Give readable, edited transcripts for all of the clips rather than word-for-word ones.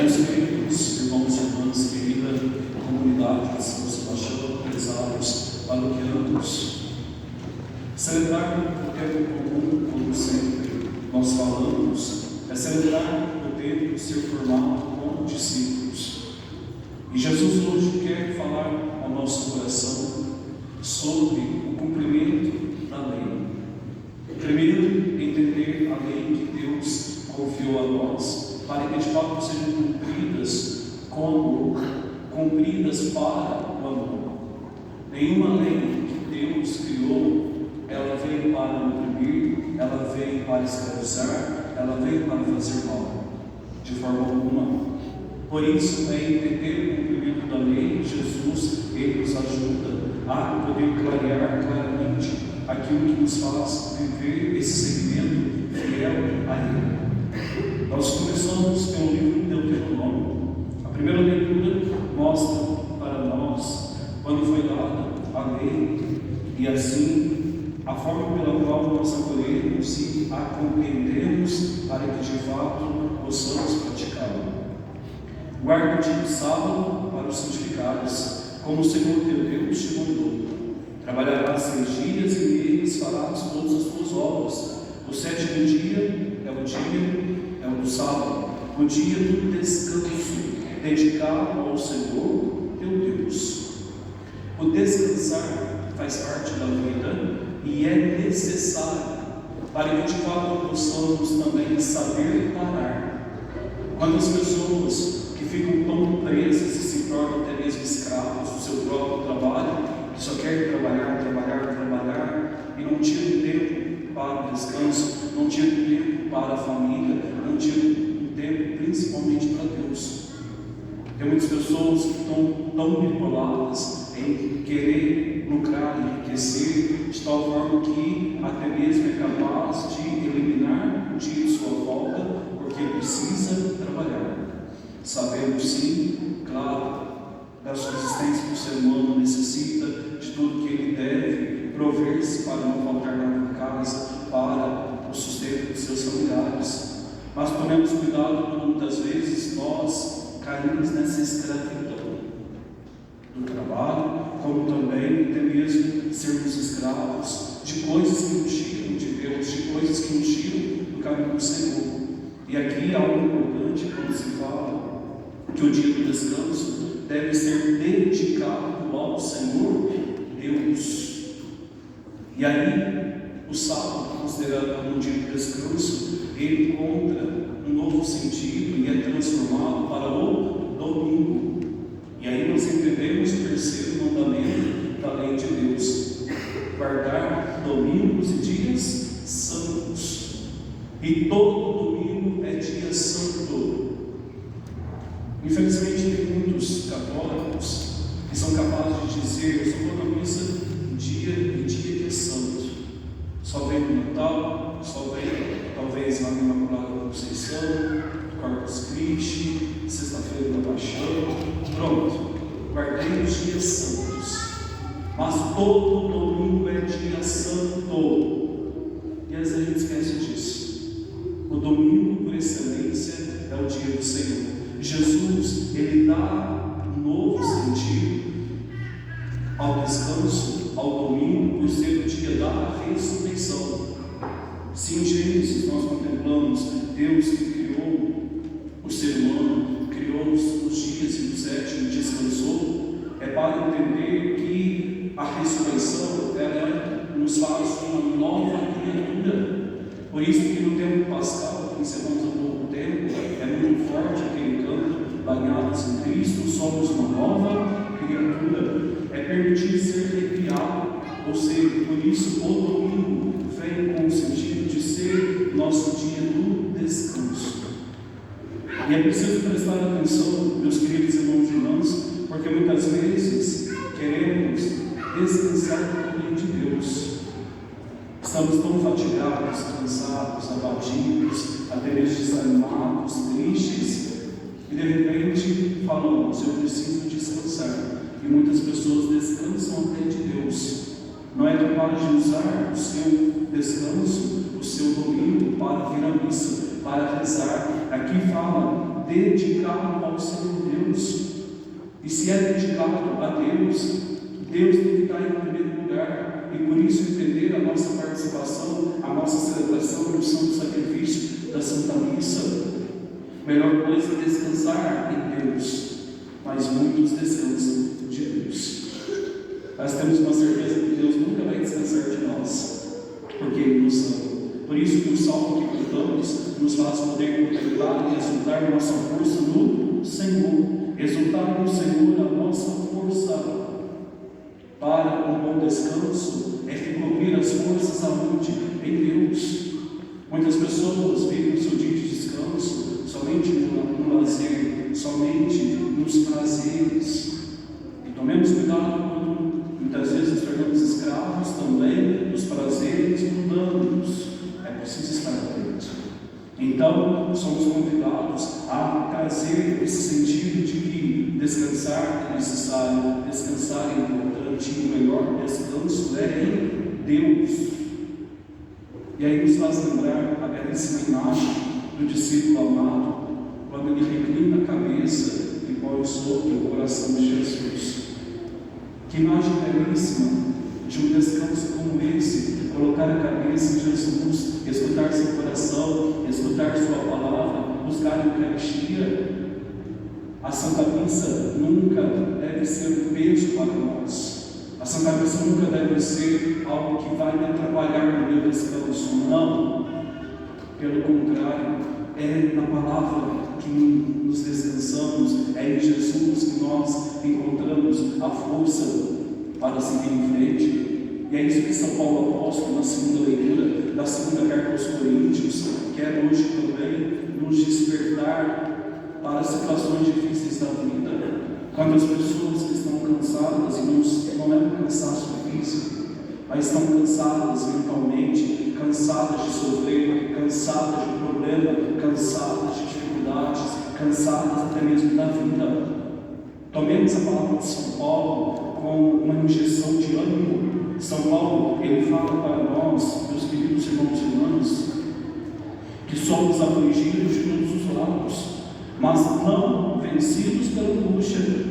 Meus queridos irmãos e irmãs, querida comunidade de São Sebastião, prezados paroquianos, celebrar o tempo comum, como sempre nós falamos, é celebrar o tempo de ser formado como discípulos. E Jesus hoje quer falar ao nosso coração sobre o cumprimento da lei. Primeiro, entender a lei que Deus confiou a nós, para que de fato sejam cumpridas para o amor. Nenhuma lei que Deus criou, ela veio para oprimir, ela veio para escravizar, ela veio para fazer mal, de forma alguma. Por isso, é entender o cumprimento da lei. Jesus, Ele nos ajuda a poder clarear claramente aquilo que nos faz viver esse segmento fiel a Ele. Nós começamos pelo livro de Deuteronômio. A primeira leitura mostra para nós quando foi dada a lei e assim a forma pela qual nós acolhemos e a compreendemos para que de fato possamos praticá-la. Guarda o dia do sábado para os santificares, como o Senhor teu Deus te mandou. Trabalharás 6 dias e neles farás todas as tuas obras. O 7º dia é o do sábado, o dia do descanso, dedicado ao Senhor teu Deus. O descansar faz parte da vida e é necessário para que de fato possamos também saber parar. Quantas pessoas que ficam tão presas e se tornam até mesmo escravos do seu próprio trabalho, que só querem trabalhar e não tiram tempo para o descanso, não tiram tempo para a família, não tiram tempo principalmente para Deus. Tem muitas pessoas que estão tão bipoladas em querer lucrar, enriquecer, de tal forma que até mesmo é capaz de eliminar o dia de sua folga, porque precisa trabalhar. Sabemos sim, claro, da subsistência que o ser humano necessita, de tudo que ele deve prover-se para não faltar nada em casa, para o sustento de seus familiares. Mas tomemos cuidado quando muitas vezes nós caímos nessa escravidão do trabalho, como também até mesmo sermos escravos de coisas que nos tiram de Deus, de coisas que nos tiram do caminho do Senhor. E aqui algo importante quando se fala que o dia do descanso deve ser dedicado ao Senhor Deus. E aí, o sábado, considerado como um dia de descanso, ele encontra um novo sentido e é transformado para o domingo. E aí nós entendemos o 3º mandamento da lei de Deus: guardar domingos e dias santos. E todo domingo é dia santo. Infelizmente, tem muitos católicos que são capazes de dizer: eu só vou na missa dia que é santo. Só vem no Natal, só vem talvez na Imaculada Conceição, Corpus Christi, Sexta-feira da Paixão. Pronto, guardei os dias santos. Mas todo domingo é dia santo. E às vezes a gente esquece disso. O domingo, por excelência, é o dia do Senhor. Jesus, Ele dá um novo sentido ao descanso, ao domingo, por ser o dia da ressurreição. Sim, em Gênesis nós contemplamos Deus que criou o ser humano, criou os dias e o 7º descansou. É para entender que a ressurreição, ela nos faz uma nova criatura. Por isso que no tempo pascal, que encerramos há pouco tempo, é muito forte aquele canto: banhados em Cristo, somos uma nova criatura. É permitir ser recriado, ou seja, por isso o domingo vem com o sentido de ser nosso dia do descanso. E é preciso prestar atenção, meus queridos irmãos e irmãs, porque muitas vezes queremos descansar do reino de Deus. Estamos tão fatigados, cansados, abatidos, até mesmo desanimados, tristes, e de repente falamos: eu preciso descansar. E muitas pessoas descansam até de Deus. Não é capaz de usar o seu descanso, o seu domingo, para vir à missa, para rezar. Aqui fala dedicado ao Senhor Deus. E se é dedicado a Deus, Deus tem que estar em primeiro lugar. E por isso entender a nossa participação, a nossa celebração no santo sacrifício da Santa Missa. Melhor coisa é descansar em Deus, mas muitos descansam de Deus. Nós temos uma certeza que Deus nunca vai descansar de nós, porque Ele nos ama. Por isso que o salmo que cantamos nos faz poder contemplar e exultar nossa força no Senhor. Exultar no Senhor a nossa força para um bom descanso é recobrir as forças aonde? Em Deus. Muitas pessoas vivem o seu dia de descanso somente no lazer, somente nos prazeres. E tomemos cuidado quando muitas vezes nos tornamos escravos também dos prazeres mundanos. É preciso estar atento. Então, somos convidados a trazer esse sentido de que descansar é necessário, descansar é importante, e o melhor descanso é em Deus. E aí nos faz lembrar a belíssima imagem do discípulo amado, quando ele reclina a cabeça e põe sobre o coração de Jesus. Que imagem belíssima de um descanso como esse, colocar a cabeça em Jesus, escutar seu coração, escutar sua palavra, buscar a Eucaristia. A Santa Missa nunca deve ser um peso para nós. A Santa Missa nunca deve ser algo que vai me atrapalhar no meu descanso. Não. Pelo contrário, é na palavra que nos descansamos, é em Jesus que nós encontramos a força para seguir em frente. E é isso que São Paulo Apóstolo, na segunda leitura da segunda carta aos Coríntios, quer hoje também nos despertar para situações difíceis da vida. Quantas pessoas que estão cansadas, e não é um cansaço físico, mas estão cansadas mentalmente, cansadas de sofrer, cansadas de problema, cansadas de dificuldades, cansadas até mesmo da vida. Tomemos a palavra de São Paulo com uma injeção de ânimo. São Paulo, ele fala para nós, meus queridos irmãos e irmãs, que somos afligidos de todos os lados, mas não vencidos pela angústia.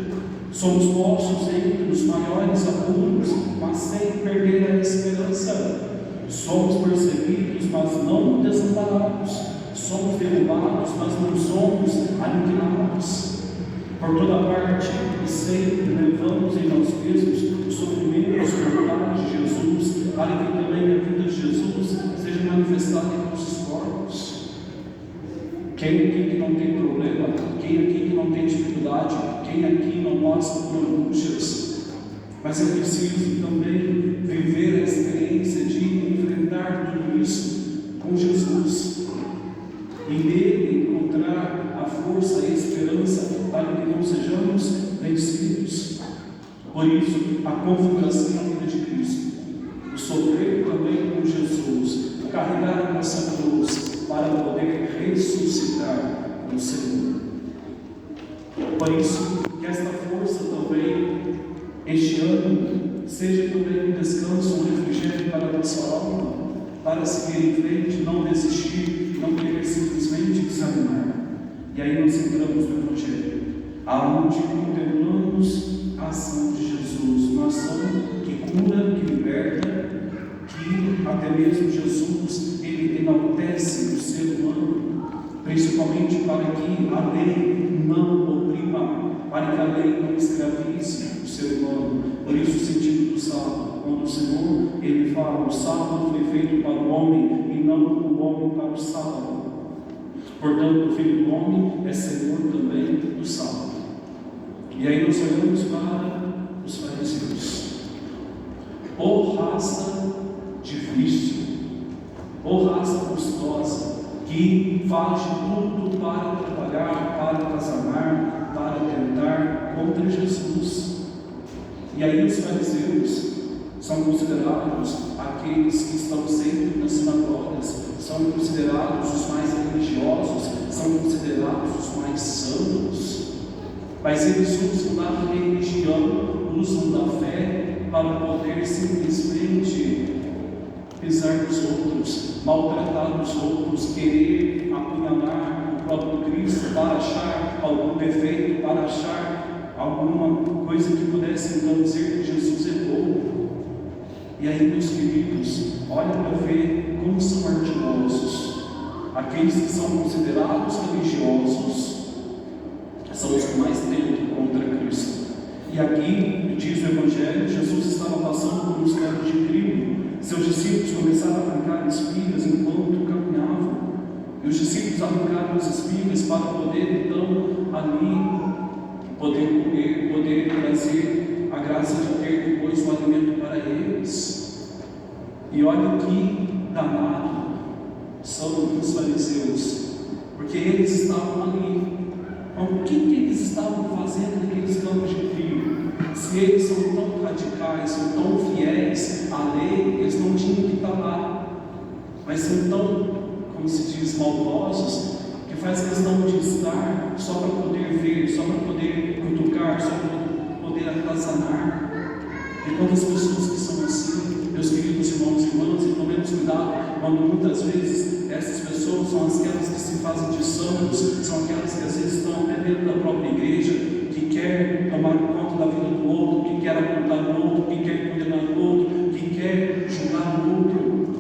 Somos postos entre os maiores apuros, mas sem perder a esperança. Somos perseguidos, mas não desamparados. Somos derrubados, mas não somos aniquilados. Por toda parte e sempre levamos em nós mesmos os sofrimentos mortais de Jesus, para que também a vida de Jesus seja manifestada em nossos corpos. Quem aqui que não tem problema, quem aqui que não tem dificuldade, quem aqui não passa por angústias, mas é preciso também viver a experiência de enfrentar tudo isso com Jesus, e nele encontrar a força e a esperança para que não sejamos vencidos. Por isso, a configuração na vida de Cristo, o sofrer também com Jesus, o carregar a nossa cruz para poder ressuscitar no Senhor. Por isso, que esta força também, este ano, seja também um descanso, um refrigério para a nossa alma, para seguir em frente, não desistir, não querer simplesmente desanimar. E aí nós entramos no Evangelho, aonde contemplamos a ação de Jesus, uma ação que cura, que liberta, que até mesmo Jesus, ele enaltece o ser humano, principalmente para que a lei não oprima, para que a lei não escravize o ser humano. Por isso o sentido do sábado, quando o Senhor, ele fala, o sábado foi feito para o homem e não o homem para o sábado. Portanto, o Filho do Homem é Senhor também do sábado. E aí nós olhamos para os fariseus. Ô raça difícil, ô raça custosa, que faz de tudo para atrapalhar, para casar, para tentar contra Jesus. E aí os fariseus são considerados aqueles que estão sempre nas sinagogas, são considerados os mais religiosos, são considerados os mais santos. Mas eles usam da religião, usam da fé para poder simplesmente pisar nos outros, maltratar os outros, querer apunhalar o próprio Cristo para achar para achar alguma coisa que pudesse então dizer que Jesus errou. E aí, meus queridos, olha para ver como são ardilosos. Aqueles que são considerados religiosos são os que mais tentam contra Cristo. E aqui, diz o Evangelho, Jesus estava passando por uns campos de trigo. Seus discípulos começaram a arrancar espigas enquanto caminhavam. E os discípulos arrancaram as espigas para poder, então, ali, poder comer, poder trazer a graça de ter depois o alimento para eles. E olha que danado são os fariseus, porque eles estavam ali. O que eles estavam fazendo naqueles campos de trigo? Se eles são tão radicais, são tão fiéis à lei, eles não tinham que estar lá. Mas são tão, como se diz, maldosos, que faz questão de estar só para poder ver, só para poder cutucar, só para poder atazanar. E quantas pessoas que são assim, meus queridos irmãos e irmãs, e tomemos cuidado quando muitas vezes essas pessoas são aquelas que se fazem de santos, são aquelas que às vezes estão até dentro da própria igreja, que quer tomar conta da vida do outro, que quer apontar o outro, que quer condenar o outro, que quer julgar o outro.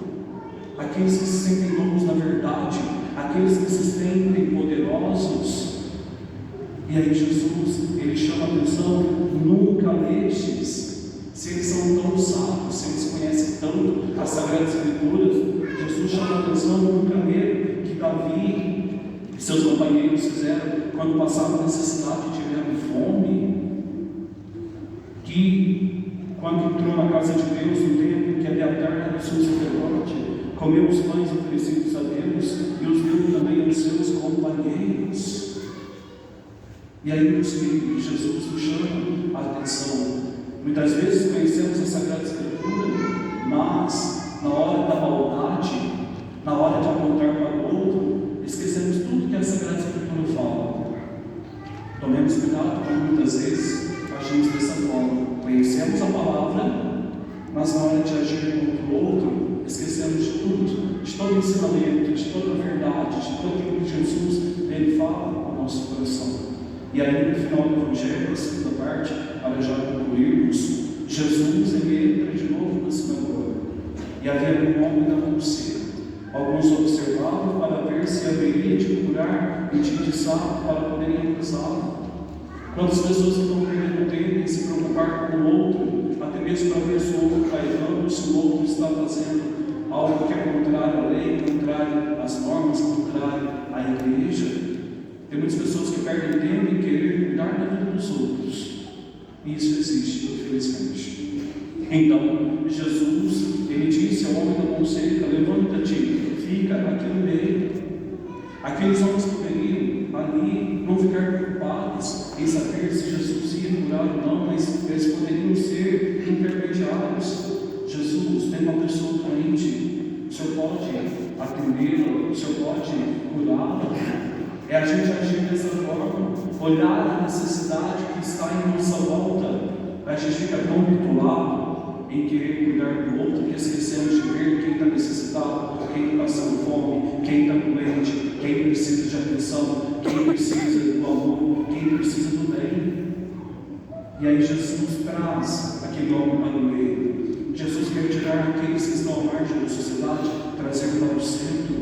Aqueles que se sentem loucos na verdade, aqueles que se sentem poderosos. E aí Jesus, ele chama a atenção: nunca lestes. Se eles são tão sábios, se eles conhecem tanto as Sagradas Escrituras, Jesus chama a atenção nunca ler que Davi e seus companheiros fizeram quando passavam necessidade e tiveram fome. Que quando entrou na casa de Deus, no tempo que Abiatar era o seu sacerdote, comeu os pães oferecidos a Deus e os deu também aos seus companheiros. E aí, meus queridos, Jesus nos chama a atenção. Muitas vezes conhecemos a Sagrada Escritura, mas na hora da maldade, na hora de apontar para o outro, esquecemos tudo que a Sagrada Escritura fala. Tomemos cuidado, porque muitas vezes agimos dessa forma. Conhecemos a palavra, mas na hora de agir contra o outro, esquecemos de tudo, de todo o ensinamento, de toda a verdade, de tudo aquilo que Jesus ele fala ao nosso coração. E aí, no final do Evangelho, na segunda parte, para já concluirmos, Jesus ele entra de novo na sinagoga. E havia um homem da pulseira. Alguns observavam para ver se haveria de curar e de sábado para poderem acusá-lo. Quantas pessoas estão perdendo tempo em se preocupar com o outro, até mesmo para ver se o outro está errando, se o outro está fazendo algo que é contrário à lei, contrário às normas, contrário à igreja. Tem muitas pessoas que perdem tempo em querer cuidar da vida dos outros. E isso existe, infelizmente. Então, Jesus, ele disse ao homem da pulseira: levanta-te, fica aqui no meio. Aqueles homens poderiam ali não ficar preocupados em saber se Jesus ia curar ou não, mas eles poderiam ser intermediários. Jesus tem uma pessoa doente, o Senhor pode atendê-la, o Senhor pode curá-la. É a gente agir dessa forma, olhar a necessidade que está em nossa volta. A gente fica tão bitolado em querer cuidar do outro que esquecemos de ver quem está necessitado, quem está passando fome, quem está doente, quem precisa de atenção, quem precisa do amor, quem precisa do bem. E aí Jesus traz aquele homem para o meio. Jesus quer tirar aqueles que estão à margem da sociedade, trazer para o centro.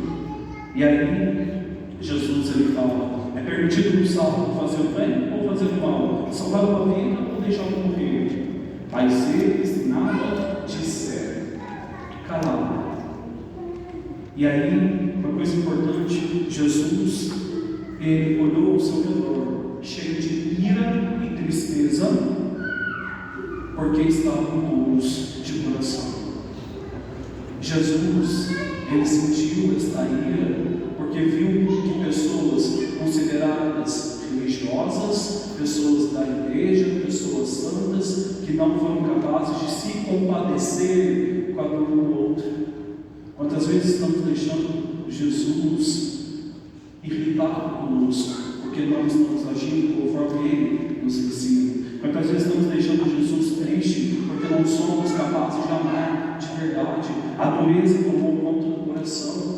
E aí Jesus ele fala: é permitido no sábado fazer o bem ou fazer o mal, salvar uma vida ou deixar de morrer? Mas eles nada disseram, calaram. E aí, uma coisa importante, Jesus ele olhou ao seu redor, cheio de ira e tristeza, porque estavam duros de coração. Jesus ele sentiu esta ira porque viu que pessoas consideradas religiosas, pessoas da igreja, pessoas santas, que não foram capazes de se compadecer com a dor do outro. Quantas vezes estamos deixando Jesus irritado conosco, porque nós estamos agindo conforme Ele nos ensina? Quantas vezes estamos deixando Jesus triste, porque não somos capazes de amar de verdade? A dureza tomou conta do coração.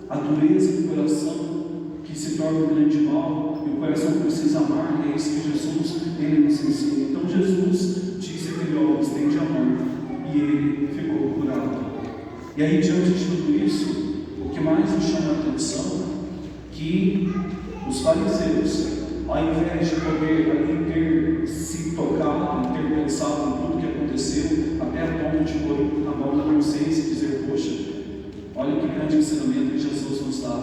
A dureza do coração que se torna um grande mal, e o coração precisa amar, e é isso que Jesus, ele nos ensina. Então Jesus disse àquele homem, estende a mão, e ele ficou curado. E aí, diante de tudo isso, o que mais nos chama a atenção, que os fariseus, ao invés de poder ali ter se tocado, ter pensado em tudo que aconteceu, até a ponto de pôr a mão na consciência e dizer, poxa, olha que grande ensinamento que Jesus nos dá,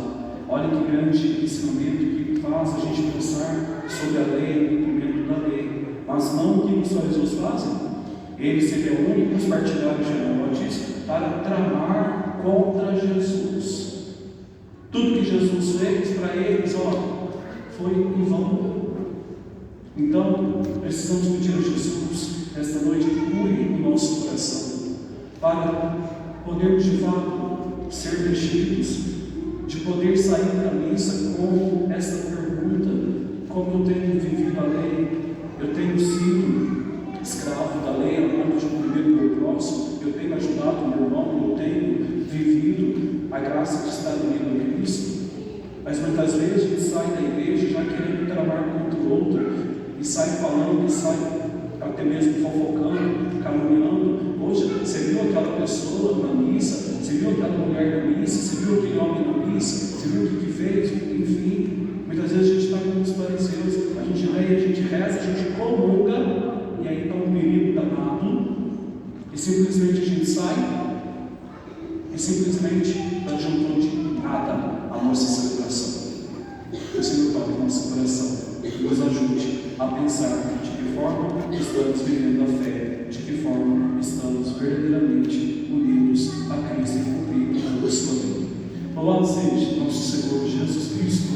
olha que grande ensinamento que faz a gente pensar sobre a lei, o cumprimento da lei. Mas não o que os fariseus fazem. Eles se reúnem com os partidários de Herodes para tramar contra Jesus. Tudo que Jesus fez para eles, foi em vão. Então, precisamos pedir a Jesus, esta noite, que cure o nosso coração, para podermos de fato ser vestidos, de poder sair da missa com esta pergunta: como eu tenho vivido a lei? Eu tenho sido escravo da lei a ponto de cumprir o meu próximo? Eu tenho ajudado o meu irmão? Eu tenho vivido a graça que está unindo a Cristo? Mas muitas vezes a gente sai da igreja já querendo tramar contra o outro, e sai falando, e sai até mesmo fofocando, caluniando. Poxa, você viu aquela pessoa na missa? Você viu aquela mulher na missa? Você viu aquele homem na missa? Você viu o que fez? Enfim, muitas vezes a gente está com os fariseus, a gente lê, a gente reza, a gente comunga, e aí está um perigo danado, e simplesmente a gente sai, e simplesmente não adiantou de nada a nossa celebração. O Senhor toque o nosso coração e nos ajude a pensar de que forma estamos vivendo a fé, de que forma estamos verdadeiramente unidos a Cristo e cumprindo a sua lei. Louvado seja nosso Senhor Jesus Cristo.